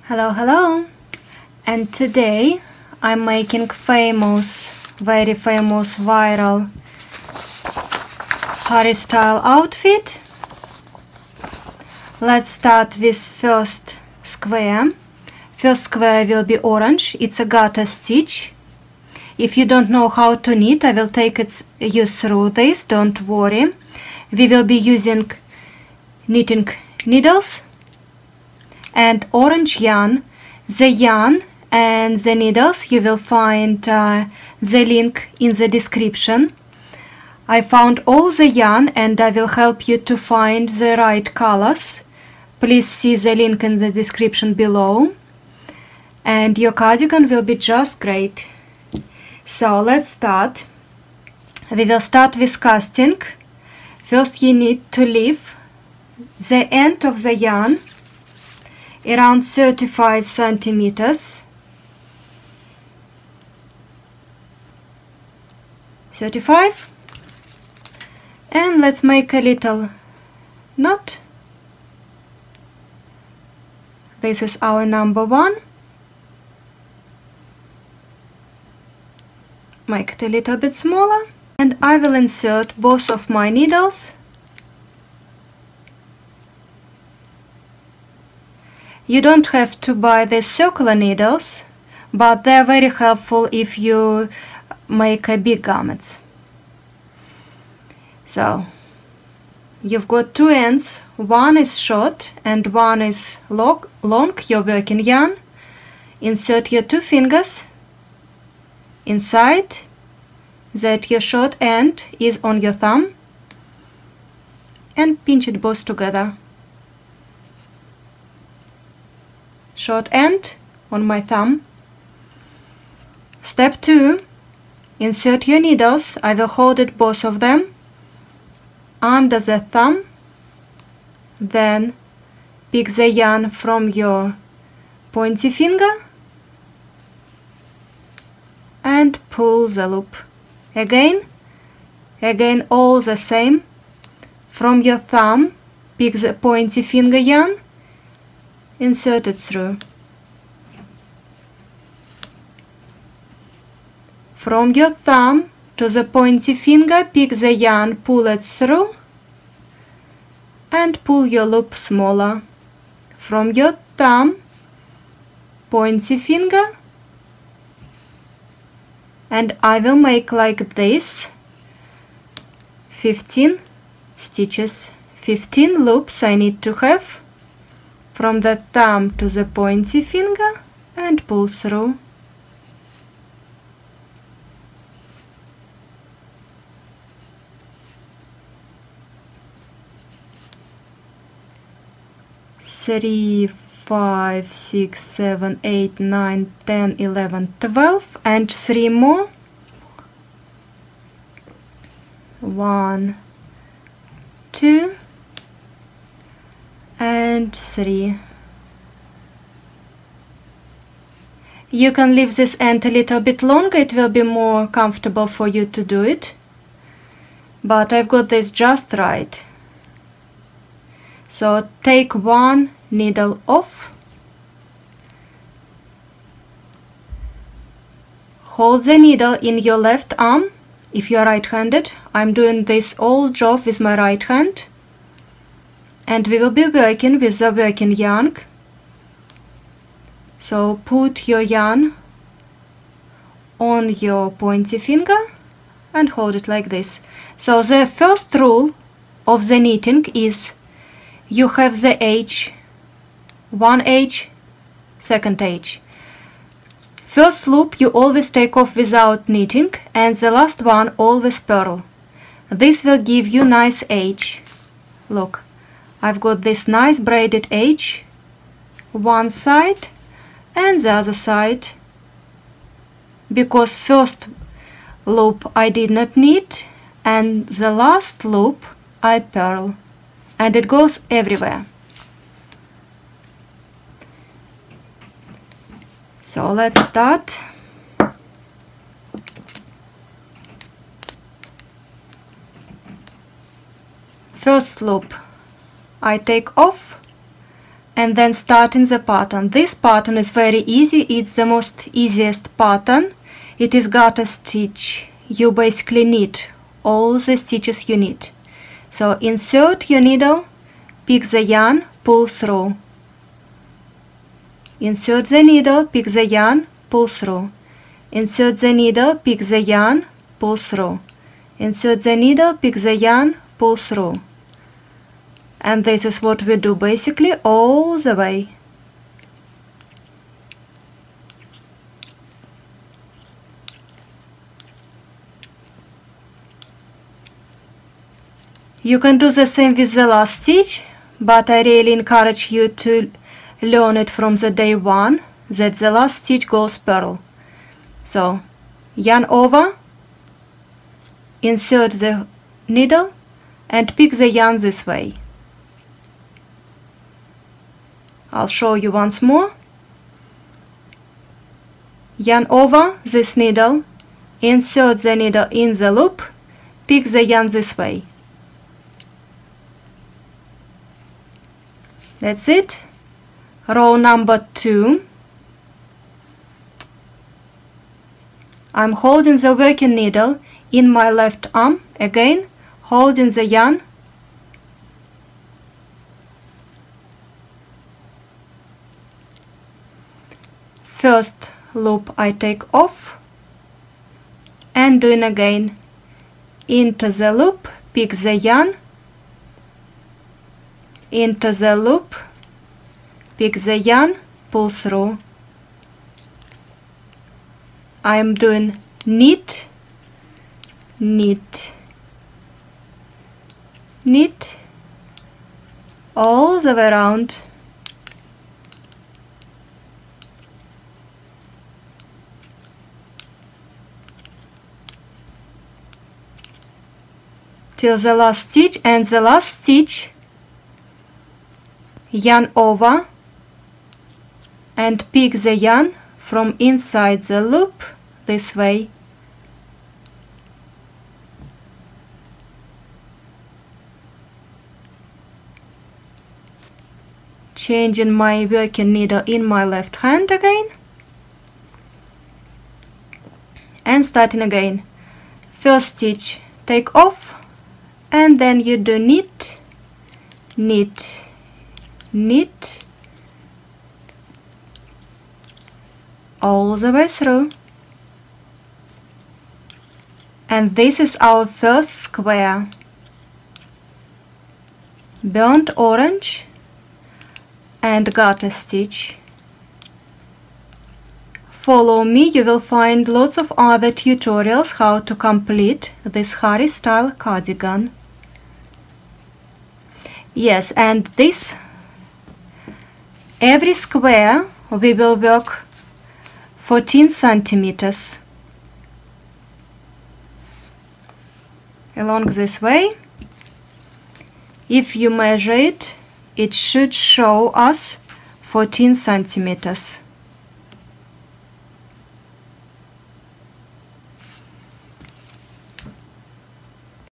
Hello, and today I'm making very famous viral Harry style outfit. Let's start with first square. First square will be orange. It's a garter stitch. If you don't know how to knit, I will take you through this, don't worry. We will be using knitting needles and orange yarn. The yarn and the needles you will find the link in the description. I found all the yarn and I will help you to find the right colors. Please see the link in the description below. And your cardigan will be just great. So let's start. We will start with casting. First you need to leave the end of the yarn around 35 centimeters. 35. And let's make a little knot. This is our number 1. Make it a little bit smaller, and I will insert both of my needles. You don't have to buy these circular needles, but they are very helpful if you make a big garments. So you've got two ends, one is short and one is long, your working yarn. Insert your 2 fingers inside that your short end is on your thumb and pinch it both together. Short end on my thumb. Step 2. Insert your needles. I will hold it both of them under the thumb. Then pick the yarn from your pointy finger and pull the loop. Again all the same. From your thumb, pick the pointy finger yarn, insert it through. From your thumb to the pointy finger, pick the yarn, pull it through and pull your loop smaller. From your thumb, pointy finger, and I will make like this 15 stitches. 15 loops I need to have from the thumb to the pointy finger and pull through. Three, 5, 6, 7, 8, 9, 10, 11, 12 and 3 more. 1, 2 and 3. You can leave this end a little bit longer, it will be more comfortable for you to do it, but I've got this just right. So take one needle off, hold the needle in your left arm if you are right-handed. I'm doing this whole job with my right hand, and we will be working with the working yarn. So put your yarn on your pointy finger and hold it like this. So the first rule of the knitting is you have the H, one H, second H. First loop you always take off without knitting, and the last one always purl. This will give you nice H. Look, I've got this nice braided H, one side and the other side, because first loop I did not knit and the last loop I purl. And it goes everywhere. So let's start. First loop I take off and then starting the pattern. This pattern is very easy. It's the most easiest pattern. It is garter stitch. You basically knit all the stitches you need. So insert your needle, pick the yarn, pull through. Insert the needle, pick the yarn, pull through. Insert the needle, pick the yarn, pull through. Insert the needle, pick the yarn, pull through. And this is what we do basically all the way. You can do the same with the last stitch, but I really encourage you to learn it from the day one, that the last stitch goes purl. So yarn over, insert the needle and pick the yarn this way. I'll show you once more. Yarn over this needle, insert the needle in the loop, pick the yarn this way. That's it. Row number 2. I'm holding the working needle in my left arm, again holding the yarn. First loop I take off and doing again into the loop, pick the yarn, into the loop, pick the yarn, pull through. I am doing knit, knit, knit all the way around. Till the last stitch, and the last stitch yarn over and pick the yarn from inside the loop this way. Changing my working needle in my left hand again and starting again. First stitch take off and then you do knit, knit, knit all the way through. And this is our first square. Burnt orange and garter stitch. Follow me, you will find lots of other tutorials how to complete this Harry style cardigan. Yes, and this, every square we will work 14 centimeters along this way. If you measure it, it should show us 14 centimeters.